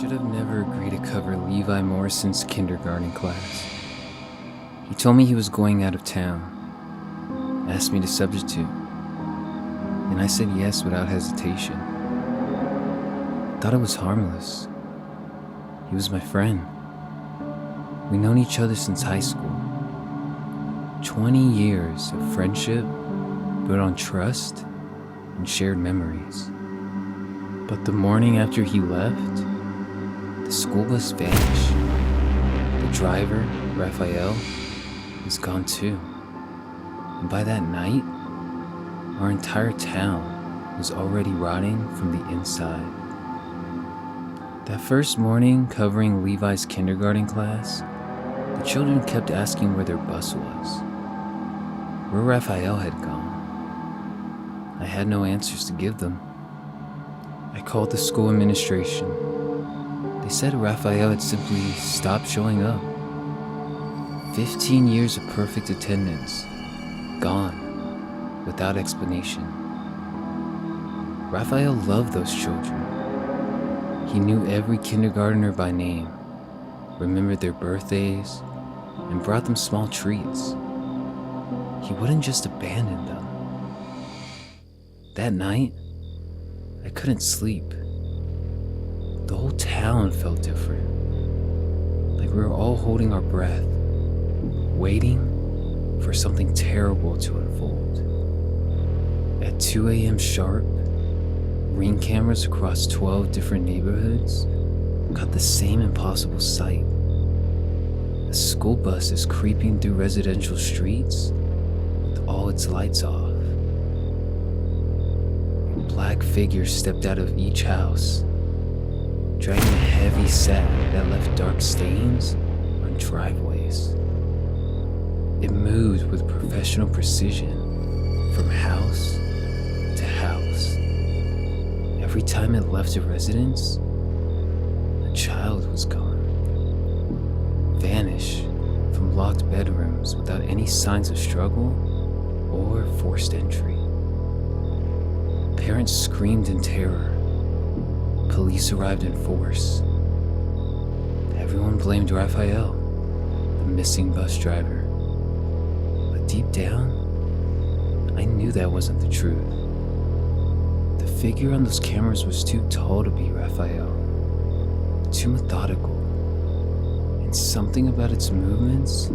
should have never agreed to cover Levi Morrison's kindergarten class. He told me he was going out of town, asked me to substitute, and I said yes without hesitation. Thought it was harmless. He was my friend. We'd known each other since high school. 20 years of friendship built on trust and shared memories. But the morning after he left, the school bus vanished. The driver, Raphael, was gone too. And by that night, our entire town was already rotting from the inside. That first morning covering Levi's kindergarten class, the children kept asking where their bus was, where Raphael had gone. I had no answers to give them. I called the school administration. They said Raphael had simply stopped showing up. 15 years of perfect attendance, gone, without explanation. Raphael loved those children. He knew every kindergartner by name, remembered their birthdays, and brought them small treats. He wouldn't just abandon them. That night, I couldn't sleep. The whole town felt different, like we were all holding our breath, waiting for something terrible to unfold. At 2 a.m. sharp, Ring cameras across 12 different neighborhoods caught the same impossible sight. A school bus is creeping through residential streets with all its lights off. A black figure stepped out of each house, dragging a heavy sack that left dark stains on driveways. It moved with professional precision from house to house. Every time it left a residence, a child was gone. Vanished from locked bedrooms without any signs of struggle or forced entry. Parents screamed in terror. Police arrived in force. Everyone blamed Raphael, the missing bus driver. But deep down, I knew that wasn't the truth. The figure on those cameras was too tall to be Raphael, too methodical, and something about its movements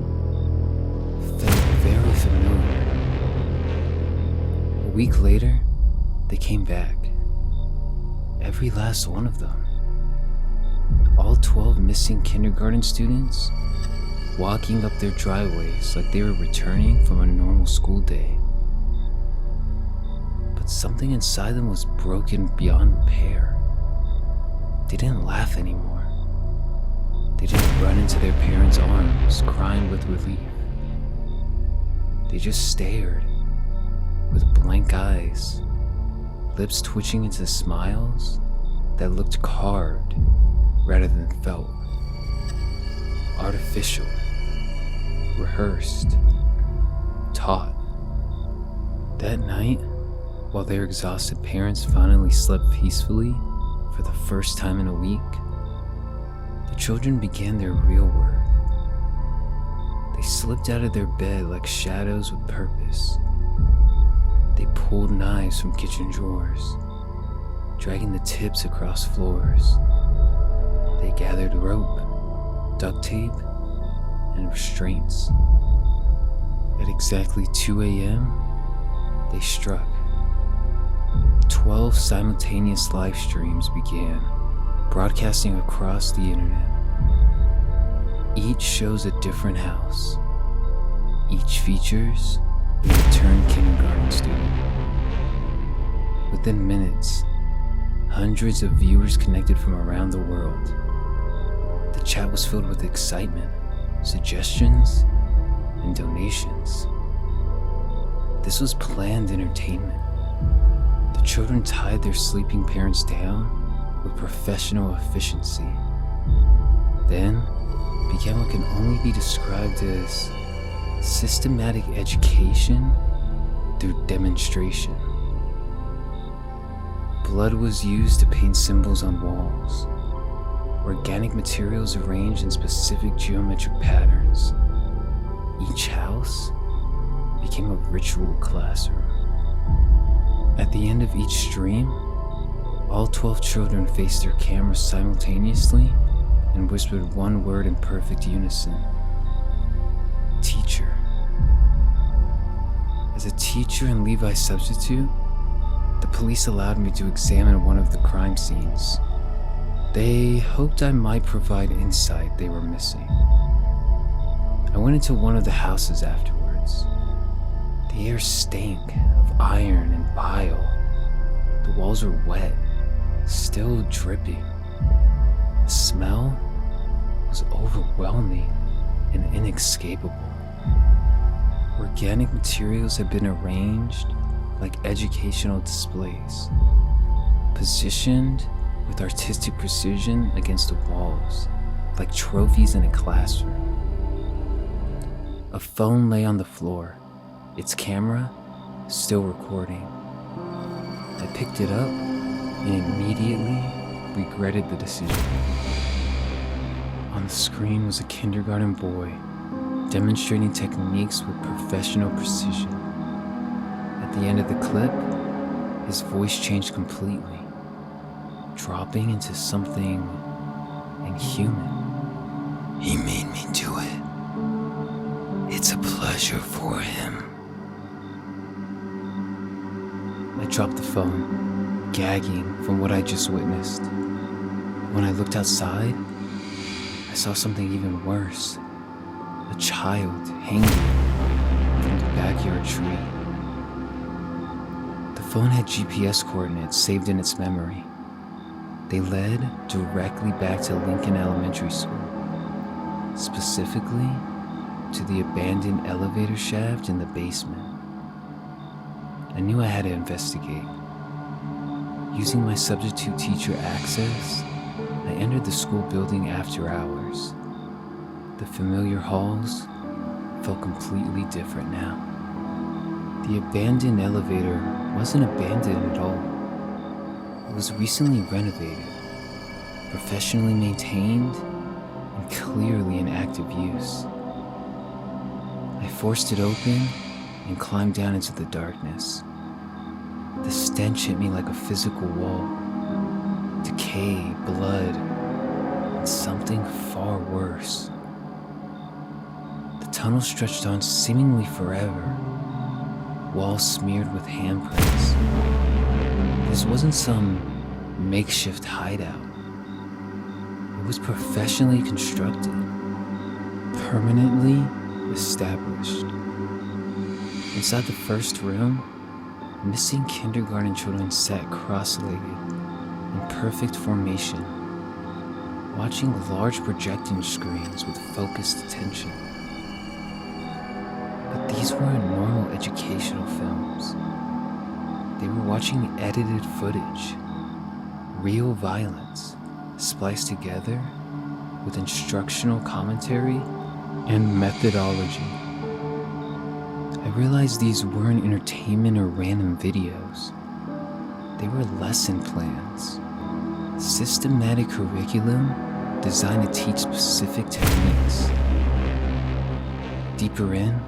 felt very familiar. A week later, they came back. Every last one of them. All 12 missing kindergarten students walking up their driveways like they were returning from a normal school day. But something inside them was broken beyond repair. They didn't laugh anymore. They didn't run into their parents' arms, crying with relief. They just stared with blank eyes, lips twitching into smiles that looked carved rather than felt. Artificial, rehearsed, taught. That night, while their exhausted parents finally slept peacefully for the first time in a week, the children began their real work. They slipped out of their bed like shadows with purpose. They pulled knives from kitchen drawers, dragging the tips across floors. They gathered rope, duct tape, and restraints. At exactly 2 a.m., they struck. 12 simultaneous live streams began, broadcasting across the internet. Each shows a different house. Each features a returned kindergarten student. Within minutes, hundreds of viewers connected from around the world. The chat was filled with excitement, suggestions, and donations. This was planned entertainment. The children tied their sleeping parents down with professional efficiency. Then began what can only be described as systematic education through demonstration. Blood was used to paint symbols on walls. organic materials arranged in specific geometric patterns. Each house became a ritual classroom. At the end of each stream, all 12 children faced their cameras simultaneously and whispered one word in perfect unison: teacher. As a teacher and Levi's substitute, the police allowed me to examine one of the crime scenes. They hoped I might provide insight they were missing. I went into one of the houses afterwards. The air stank of iron and bile. The walls were wet, still dripping. The smell was overwhelming and inescapable. Organic materials had been arranged like educational displays, positioned with artistic precision against the walls, like trophies in a classroom. A phone lay on the floor, its camera still recording. I picked it up and immediately regretted the decision. On the screen was a kindergarten boy demonstrating techniques with professional precision. At the end of the clip, his voice changed completely, dropping into something inhuman. He made me do it. It's a pleasure for him. I dropped the phone, gagging from what I just witnessed. When I looked outside, I saw something even worse. A child hanging from the backyard tree. The phone had GPS coordinates saved in its memory. They led directly back to Lincoln Elementary School, specifically to the abandoned elevator shaft in the basement. I knew I had to investigate. Using my substitute teacher access, I entered the school building after hours. The familiar halls felt completely different now. The abandoned elevator wasn't abandoned at all. It was recently renovated, professionally maintained, and clearly in active use. I forced it open and climbed down into the darkness. The stench hit me like a physical wall. Decay, blood, and something far worse. The tunnel stretched on seemingly forever, walls smeared with handprints. This wasn't some makeshift hideout. It was professionally constructed, permanently established. Inside the first room, missing kindergarten children sat cross-legged in perfect formation, watching large projecting screens with focused attention. But these weren't normal educational films. They were watching edited footage, real violence, spliced together with instructional commentary and methodology. I realized these weren't entertainment or random videos. They were lesson plans, systematic curriculum designed to teach specific techniques. Deeper in,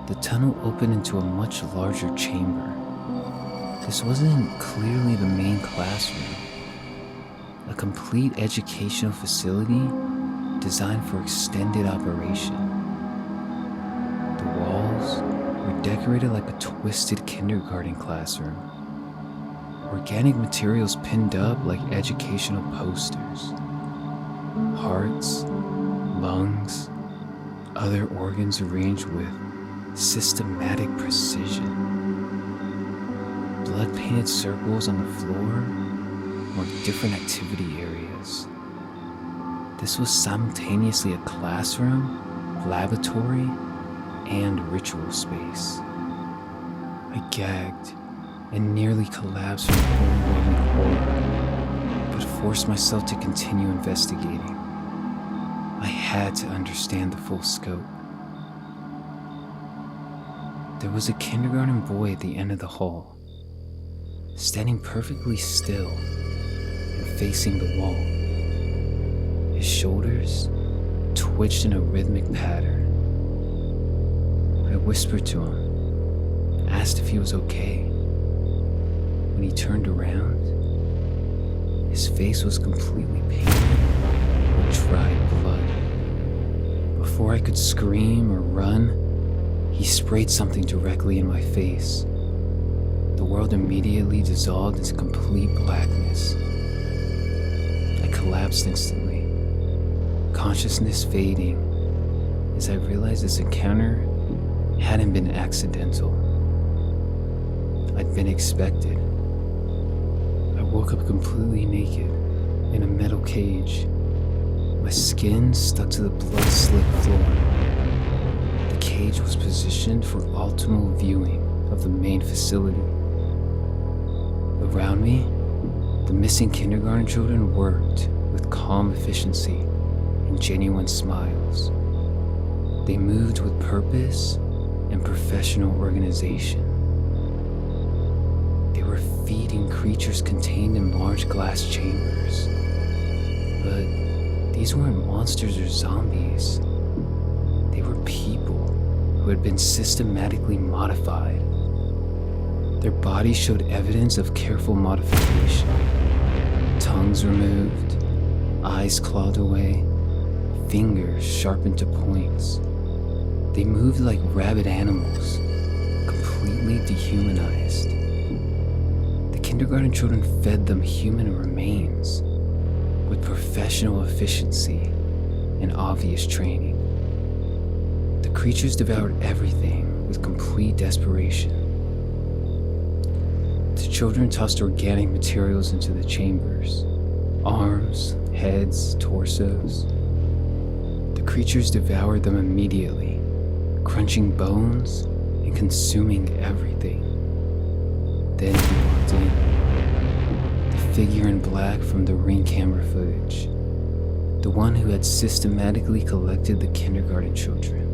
the tunnel opened into a much larger chamber. This wasn't clearly the main classroom, a complete educational facility designed for extended operation. The walls were decorated like a twisted kindergarten classroom. Organic materials pinned up like educational posters. Hearts, lungs, other organs arranged with systematic precision. Blood-painted circles on the floor marked different activity areas. This was simultaneously a classroom, laboratory, and ritual space. I gagged and nearly collapsed from overwhelming horror, but forced myself to continue investigating. I had to understand the full scope. There was a kindergarten boy at the end of the hall, standing perfectly still and facing the wall. His shoulders twitched in a rhythmic pattern. I whispered to him, asked if he was okay. When he turned around, his face was completely painted with dried blood. Before I could scream or run, he sprayed something directly in my face. The world immediately dissolved into complete blackness. I collapsed instantly, consciousness fading as I realized this encounter hadn't been accidental. I'd been expected. I woke up completely naked in a metal cage. My skin stuck to the blood-slick floor. The cage was positioned for optimal viewing of the main facility. Around me, the missing kindergarten children worked with calm efficiency and genuine smiles. They moved with purpose and professional organization. They were feeding creatures contained in large glass chambers. But these weren't monsters or zombies. They were people who had been systematically modified. Their bodies showed evidence of careful modification. Tongues removed, eyes clawed away, fingers sharpened to points. They moved like rabid animals, completely dehumanized. The kindergarten children fed them human remains with professional efficiency and obvious training. The creatures devoured everything with complete desperation. The children tossed organic materials into the chambers: arms, heads, torsos. The creatures devoured them immediately, crunching bones and consuming everything. Then he walked in, the figure in black from the Ring camera footage, the one who had systematically collected the kindergarten children.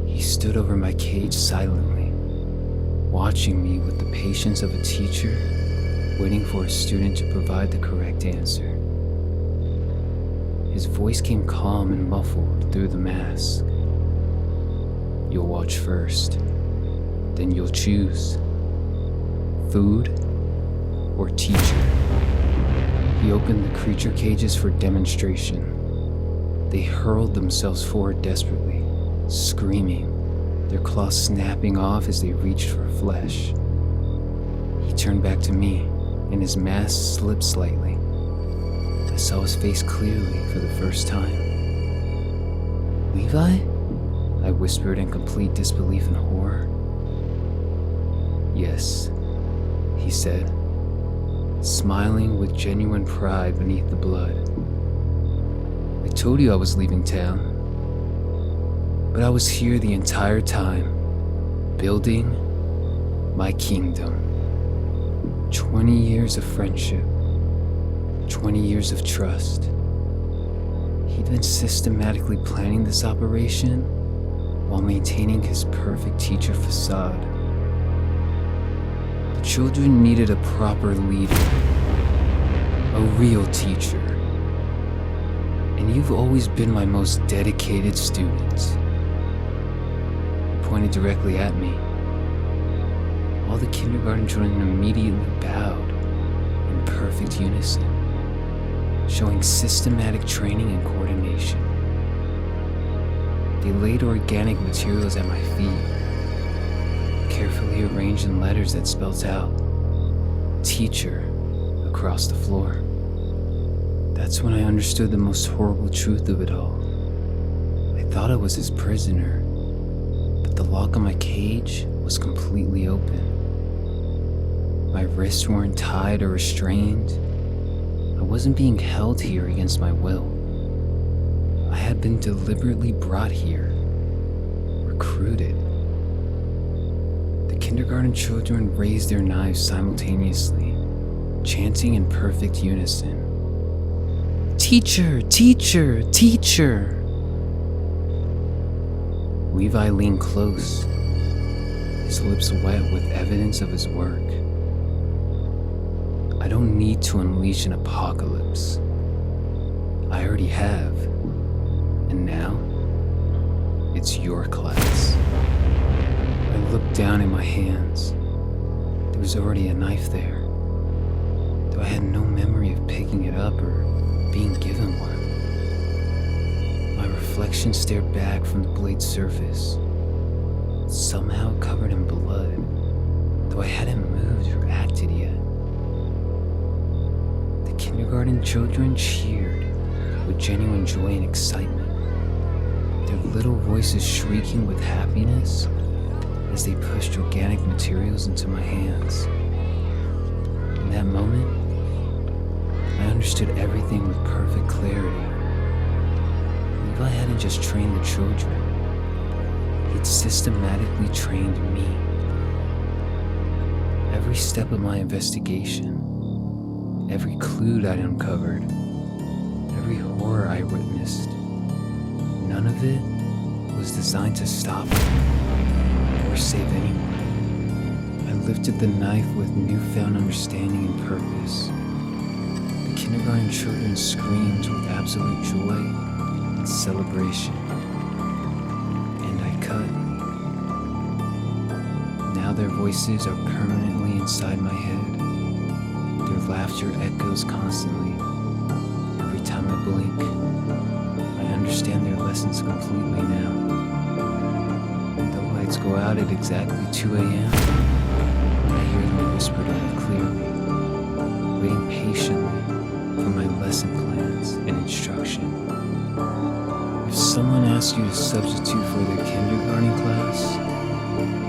He stood over my cage silently, watching me with the patience of a teacher waiting for a student to provide the correct answer. His voice came calm and muffled through the mask. You'll watch first, then you'll choose food or teacher. He opened the creature cages for demonstration. They hurled themselves forward desperately, screaming, their claws snapping off as they reached for flesh. He turned back to me, and his mask slipped slightly. I saw his face clearly for the first time. Levi? I whispered in complete disbelief and horror. Yes, he said, smiling with genuine pride beneath the blood. I told you I was leaving town, but I was here the entire time, building my kingdom. 20 years of friendship, 20 years of trust. He'd been systematically planning this operation while maintaining his perfect teacher facade. The children needed a proper leader, a real teacher. And you've always been my most dedicated student. He pointed directly at me. All the kindergarten children immediately bowed in perfect unison, showing systematic training and coordination. They laid organic materials at my feet, carefully arranged in letters that spelled out teacher across the floor. That's when I understood the most horrible truth of it all. I thought I was his prisoner, but the lock on my cage was completely open. My wrists weren't tied or restrained. I wasn't being held here against my will. I had been deliberately brought here, recruited. The kindergarten children raised their knives simultaneously, chanting in perfect unison. Teacher, teacher, teacher. Levi leaned close, his lips wet with evidence of his work. I don't need to unleash an apocalypse. I already have. And now, it's your class. I looked down at my hands. There was already a knife there, though I had no memory of picking it up or being given one. My reflection stared back from the blade's surface, somehow covered in blood, though I hadn't moved or acted yet. The kindergarten children cheered with genuine joy and excitement, their little voices shrieking with happiness as they pushed organic materials into my hands. In that moment, I understood everything with perfect clarity. Levi hadn't just trained the children, he'd systematically trained me. Every step of my investigation, every clue I'd uncovered, every horror I witnessed, none of it was designed to stop me or save anyone. I lifted the knife with newfound understanding and purpose. The kindergarten children screamed with absolute joy and celebration. And I cut. Now their voices are permanently inside my head. Their laughter echoes constantly. Every time I blink, I understand their lessons completely now. The lights go out at exactly 2 a.m. I hear them whisper to me clearly, waiting patiently for my lesson plans and instruction. If someone asks you to substitute for their kindergarten class,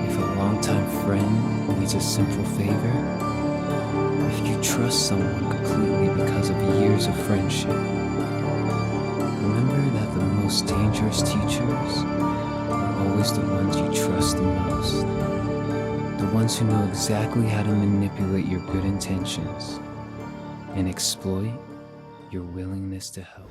if a longtime friend needs a simple favor, if you trust someone completely because of years of friendship, remember that the most dangerous teachers are always the ones you trust the most. The ones who know exactly how to manipulate your good intentions and exploit your willingness to help.